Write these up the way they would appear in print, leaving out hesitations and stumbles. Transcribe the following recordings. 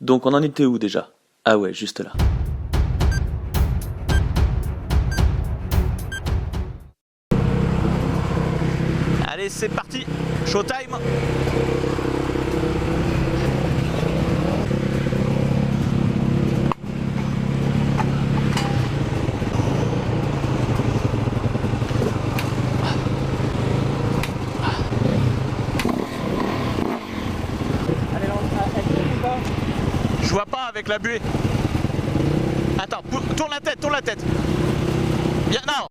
Donc on en était où déjà? Ah ouais, juste là. Allez, c'est parti, showtime. Je vois pas avec la buée. Attends, tourne la tête, tourne la tête. Viens là.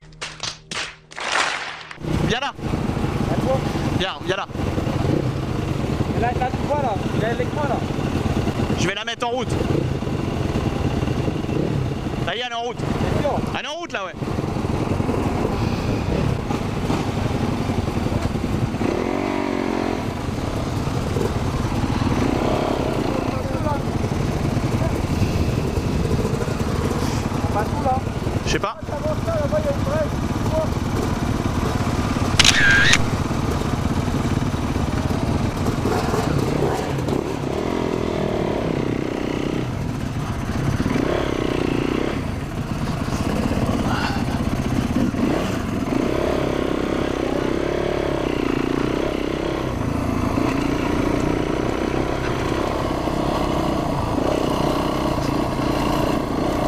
Viens là. Viens là. Là, tu vois là, il est avec moi là. Je vais la mettre en route. Ça y est, elle est en route. Elle est en route là, ouais. Je sais pas.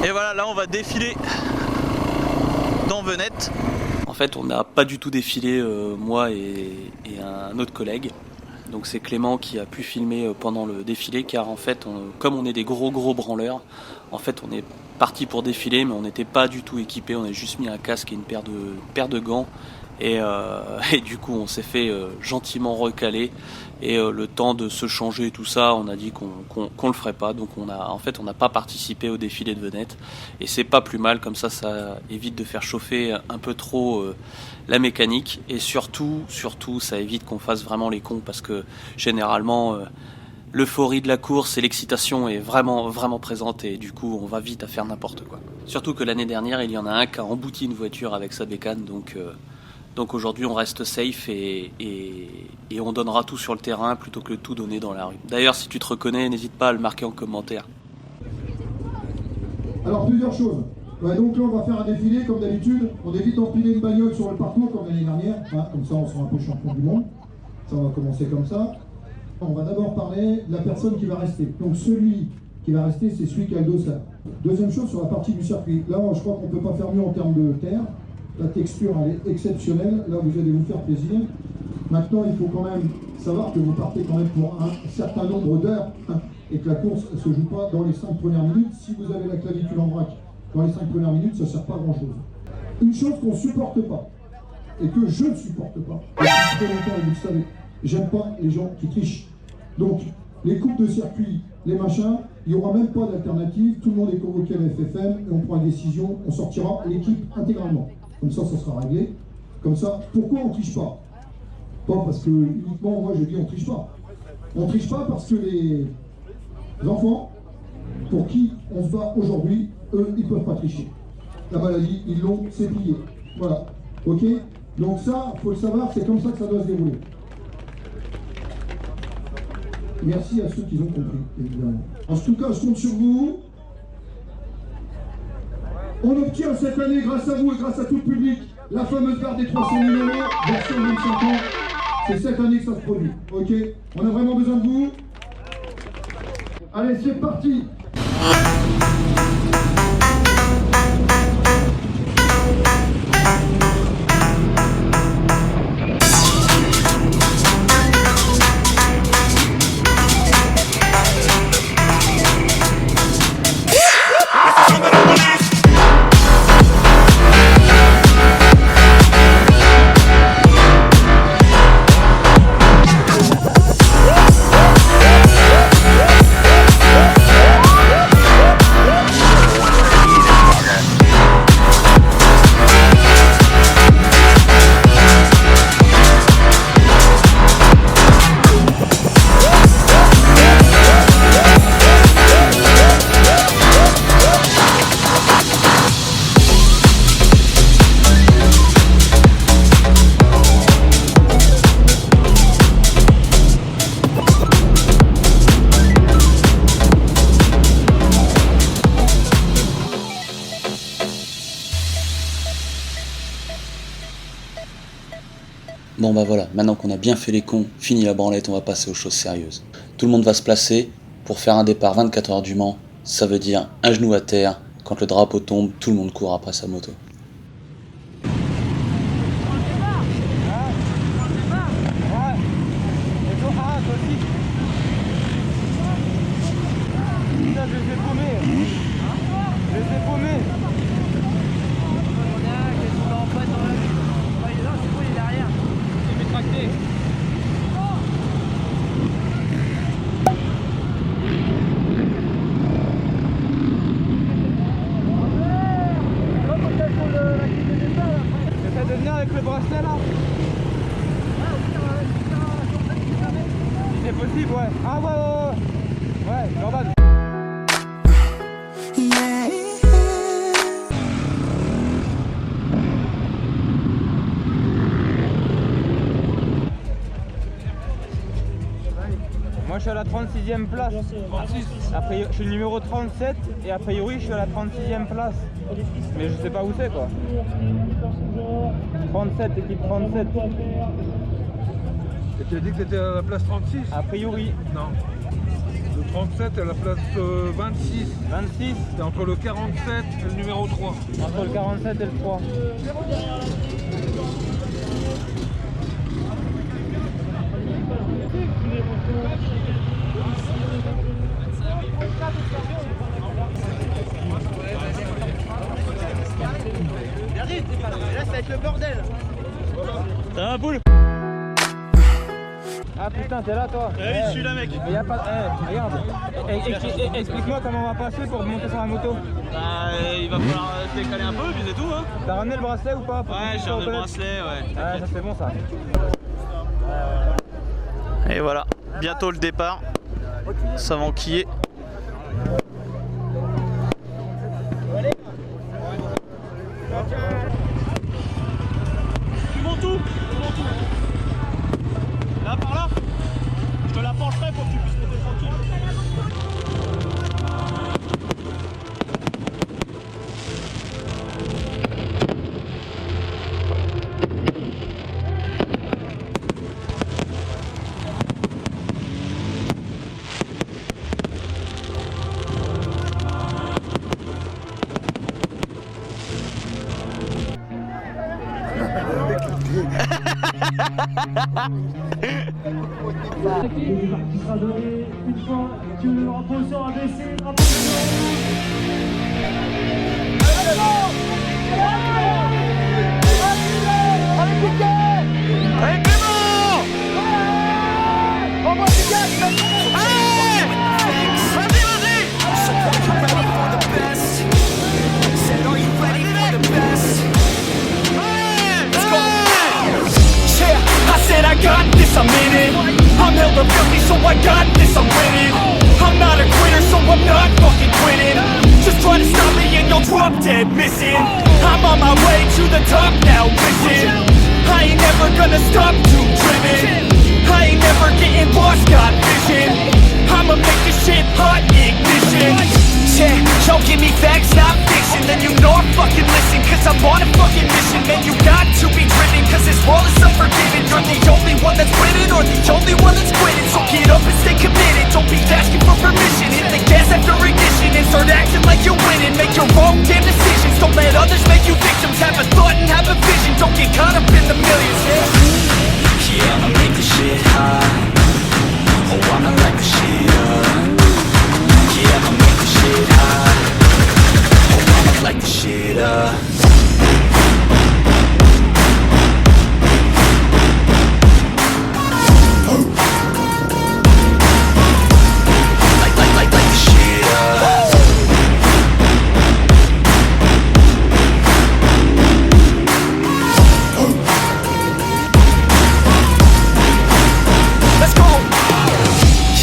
Et voilà, là on va défiler dans Venette. En fait, on n'a pas du tout défilé, moi et un autre collègue. Donc c'est Clément qui a pu filmer pendant le défilé, car en fait, comme on est des gros branleurs, en fait on est parti pour défiler, mais on n'était pas du tout équipé. On a juste mis un casque et une paire de gants. Et du coup on s'est fait gentiment recaler, et le temps de se changer et tout ça, on a dit qu'on le ferait pas. Donc on n'a pas participé au défilé de Venette, et c'est pas plus mal, comme ça évite de faire chauffer un peu trop la mécanique, et surtout ça évite qu'on fasse vraiment les cons, parce que généralement l'euphorie de la course et l'excitation est vraiment présente, et du coup on va vite à faire n'importe quoi. Surtout que l'année dernière il y en a un qui a embouti une voiture avec sa bécane, donc aujourd'hui on reste safe et on donnera tout sur le terrain plutôt que tout donner dans la rue. D'ailleurs, si tu te reconnais, n'hésite pas à le marquer en commentaire. Alors plusieurs choses. Ouais, donc là on va faire un défilé comme d'habitude. On évite d'empiler une bagnole sur le parcours comme l'année dernière. Hein, comme ça on sera un peu champion du monde. Ça, on va commencer comme ça. On va d'abord parler de la personne qui va rester. Donc celui qui va rester, c'est celui qui a le dossard. Deuxième chose, sur la partie du circuit. Là je crois qu'on ne peut pas faire mieux en termes de terre. La texture elle est exceptionnelle, là vous allez vous faire plaisir. Maintenant il faut quand même savoir que vous partez quand même pour un certain nombre d'heures, hein, et que la course ne se joue pas dans les 5 premières minutes. Si vous avez la clavicule en vrac dans les 5 premières minutes, ça ne sert pas à grand chose. Une chose qu'on ne supporte pas, et que je ne supporte pas, depuis très longtemps, et vous le savez, j'aime pas les gens qui trichent. Donc les coupes de circuit, les machins, il n'y aura même pas d'alternative, tout le monde est convoqué à la FFM, et on prend une décision, on sortira l'équipe intégralement. Comme ça sera réglé. Comme ça, pourquoi on ne triche pas? Pas parce que uniquement, moi je dis on ne triche pas. On ne triche pas parce que les enfants, pour qui on se bat aujourd'hui, eux, ils ne peuvent pas tricher. La maladie, ils l'ont, c'est plié. Voilà. Ok? Donc ça, il faut le savoir, c'est comme ça que ça doit se dérouler. Merci à ceux qui ont compris, évidemment. En tout cas, je compte sur vous. On obtient cette année, grâce à vous et grâce à tout le public, la fameuse barre des 300 000 €, version 25 ans. C'est cette année que ça se produit, ok? On a vraiment besoin de vous. Allez, c'est parti! Bon bah voilà, maintenant qu'on a bien fait les cons, fini la branlette, on va passer aux choses sérieuses. Tout le monde va se placer pour faire un départ 24 heures du Mans. Ça veut dire un genou à terre, quand le drapeau tombe, tout le monde court après sa moto. Avec le bracelet là. C'est possible, ouais. Ah ouais. Ouais, Jordan. Moi je suis à la 36e place. Après, je suis le numéro 37 et a priori je suis à la 36e place. Mais je sais pas où c'est quoi. 37, équipe 37. Et tu as dit que tu étais à la place 36? A priori. Non. Le 37 est à la place 26. 26. C'est entre le 47 et le numéro 3. Entre le 47 et le 3. Là, ça va être le bordel. Ça va, poule? Ah putain, t'es là toi? Oui, je suis là, mec. Mais y a pas... regarde. Explique-moi comment on va passer pour monter sur la moto. Bah, il va falloir se décaler un peu, puis c'est tout, hein. T'as ramené le bracelet ou pas? Ouais, j'ai ramené le bracelet, ouais. Ouais, ça c'est bon ça. Et voilà, bientôt le départ. Ça va enquiller. Tu montes où? Là, par là? Je te la pencherai pour que tu puisses monter tranquille. Qui sera donné une fois que le drapeau sera baissé, le drapeau Allez Clément! Envoie du gaz! Allez! I said I got this, I'm in it. I'm hella filthy, so I got this, I'm winning. I'm not a quitter, so I'm not fucking quitting. Just try to stop me and you'll drop dead missing. I'm on my way to the top now, listen. I ain't never gonna stop too driven. I ain't never getting lost, got vision. I'ma make this shit hot, ignition. Yeah, y'all give me facts, not fiction. Then you know I'm fucking listen, cause I'm on a fucking mission. Man, you got to be driven, cause this world is unforgiving. You're the only one that's winning, or the only one that's quitting. So get up and stay committed, don't be asking for permission. Hit the gas after ignition and start acting like you're winning. Make your own damn decisions, don't let others make you victims. Have a thought and have a vision, don't get caught up in the millions. Yeah, I'ma make this shit hot. Oh, I'ma light the shit up. Yeah, I'ma make this shit hot. Oh, I'ma light the shit up. Light the shit up. Let's go.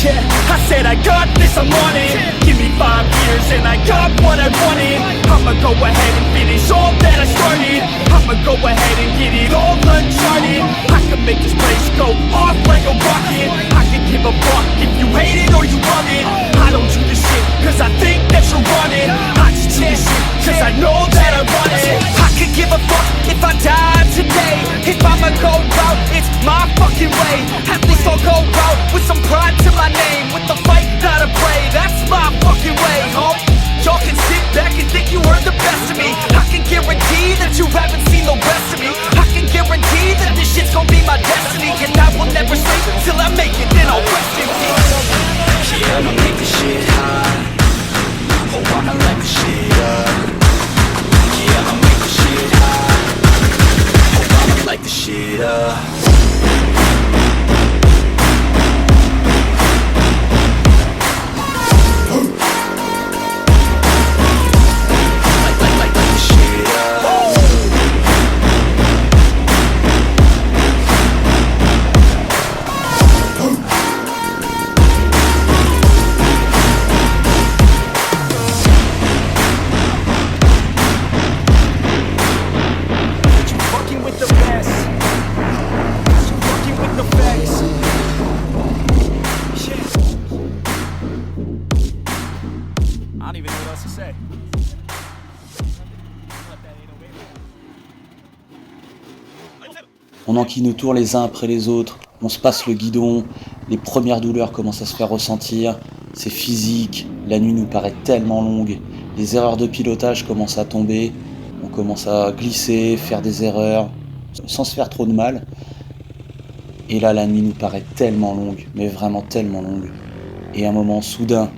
Yeah, I said I got this, I'm on it. Give me 5 years and I got what I wanted. I'ma go ahead and finish all that I started. I'ma go ahead and get it all uncharted. I can make this place go off like a rocket. I can give a fuck if you hate it or you love it. I don't do this shit cause I think that you're on it. I just do this shit cause I know that I want it. I could give a fuck if I died today. If I'ma go out, it's some pride to my name. With the fight, not a pray, that's my fucking way, home. Y'all can sit back and think you heard the best of me. I can guarantee that you haven't seen the rest of me. I can guarantee that this shit's gonna be my destiny. And I will never sleep till I make it, then I'll rest in peace. Yeah, I'ma make this shit hot. Oh, I'ma light this shit up. Yeah, I'ma make this shit hot. Oh, I'ma light this shit up. On enquille nos tours les uns après les autres, on se passe le guidon, les premières douleurs commencent à se faire ressentir, c'est physique, la nuit nous paraît tellement longue, les erreurs de pilotage commencent à tomber, on commence à glisser, faire des erreurs, sans se faire trop de mal. Et là, la nuit nous paraît tellement longue, mais vraiment tellement longue. Et à un moment soudain,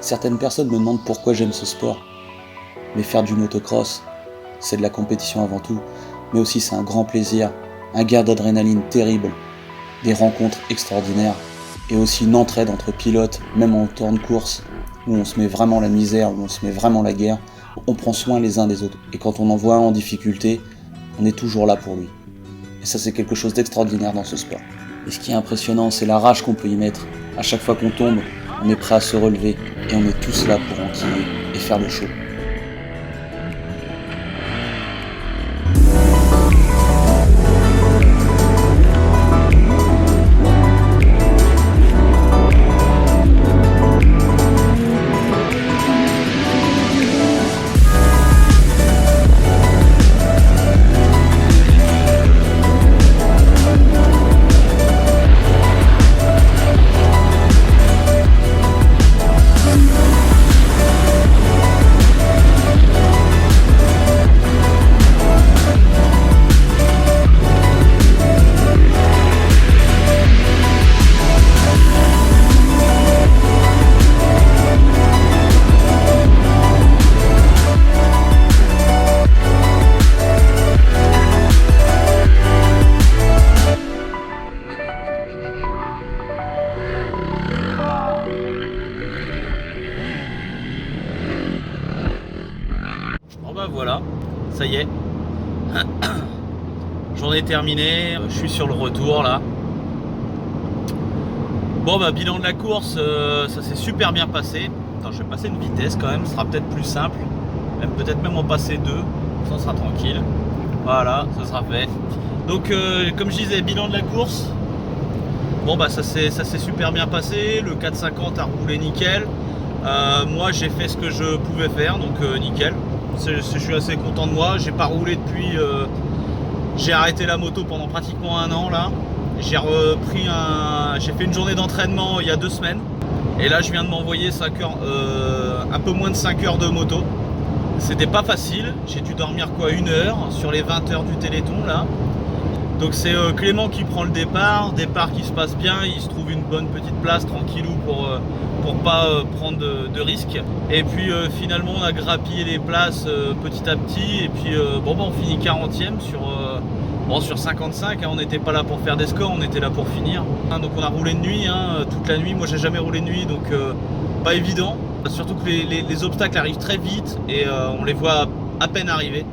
certaines personnes me demandent pourquoi j'aime ce sport. Mais faire du motocross, c'est de la compétition avant tout, mais aussi c'est un grand plaisir, un gain d'adrénaline terrible, des rencontres extraordinaires, et aussi une entraide entre pilotes, même en temps de course, où on se met vraiment la misère, où on se met vraiment la guerre, on prend soin les uns des autres, et quand on en voit un en difficulté, on est toujours là pour lui. Et ça, c'est quelque chose d'extraordinaire dans ce sport. Et ce qui est impressionnant, c'est la rage qu'on peut y mettre. À chaque fois qu'on tombe, on est prêt à se relever, et on est tous là pour enquiller et faire le show. Voilà, ça y est, journée terminée, je suis sur le retour là. Bon bah bilan de la course, ça s'est super bien passé. Attends, je vais passer une vitesse quand même, ce sera peut-être plus simple, peut-être même en passer deux, ça sera tranquille. Voilà, ça sera fait. Donc comme je disais, bilan de la course, bon bah ça s'est super bien passé, le 450 a roulé nickel. Moi j'ai fait ce que je pouvais faire, donc nickel. Je suis assez content de moi, j'ai pas roulé depuis, j'ai arrêté la moto pendant pratiquement un an là. J'ai fait une journée d'entraînement il y a 2 semaines. Et là je viens de m'envoyer 5 heures, un peu moins de 5 heures de moto. C'était pas facile, j'ai dû dormir quoi 1 heure sur les 20 heures du Téléthon là. Donc c'est Clément qui prend le départ qui se passe bien, il se trouve une bonne petite place tranquillou pour pas prendre de risques. Et puis finalement on a grappillé les places petit à petit et puis on finit 40e sur 55, hein, on n'était pas là pour faire des scores, on était là pour finir. Donc on a roulé de nuit, hein, toute la nuit, moi j'ai jamais roulé de nuit donc pas évident. Surtout que les obstacles arrivent très vite et on les voit à peine arriver.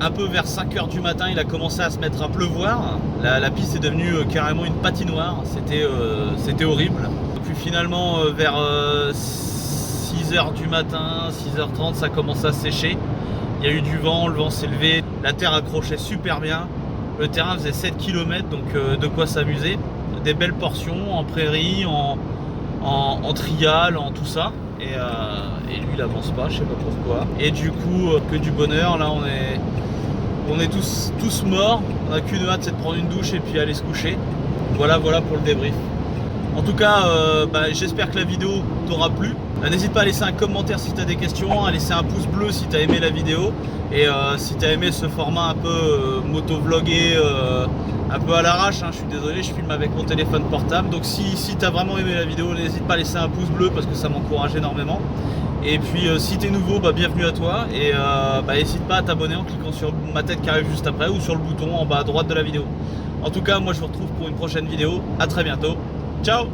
Un peu vers 5 h du matin, il a commencé à se mettre à pleuvoir. La piste est devenue carrément une patinoire, c'était horrible. Puis finalement vers 6 h du matin, 6h30, ça commence à sécher. Il y a eu du vent, le vent s'est levé, la terre accrochait super bien. Le terrain faisait 7 km, donc de quoi s'amuser. Des belles portions en prairie, en trial, en tout ça. Et lui il avance pas, je sais pas pourquoi. Et du coup que du bonheur, là on est tous morts. On a qu'une hâte, c'est de prendre une douche et puis aller se coucher. Voilà pour le débrief. En tout cas j'espère que la vidéo t'aura plu. N'hésite pas à laisser un commentaire si tu as des questions, à laisser un pouce bleu si tu as aimé la vidéo. Et si tu as aimé ce format un peu motovlogué, un peu à l'arrache, hein, je suis désolé, je filme avec mon téléphone portable. Donc si tu as vraiment aimé la vidéo, n'hésite pas à laisser un pouce bleu parce que ça m'encourage énormément. Et puis si tu es nouveau, bienvenue à toi. Et n'hésite pas à t'abonner en cliquant sur ma tête qui arrive juste après ou sur le bouton en bas à droite de la vidéo. En tout cas, moi je vous retrouve pour une prochaine vidéo. À très bientôt. Ciao!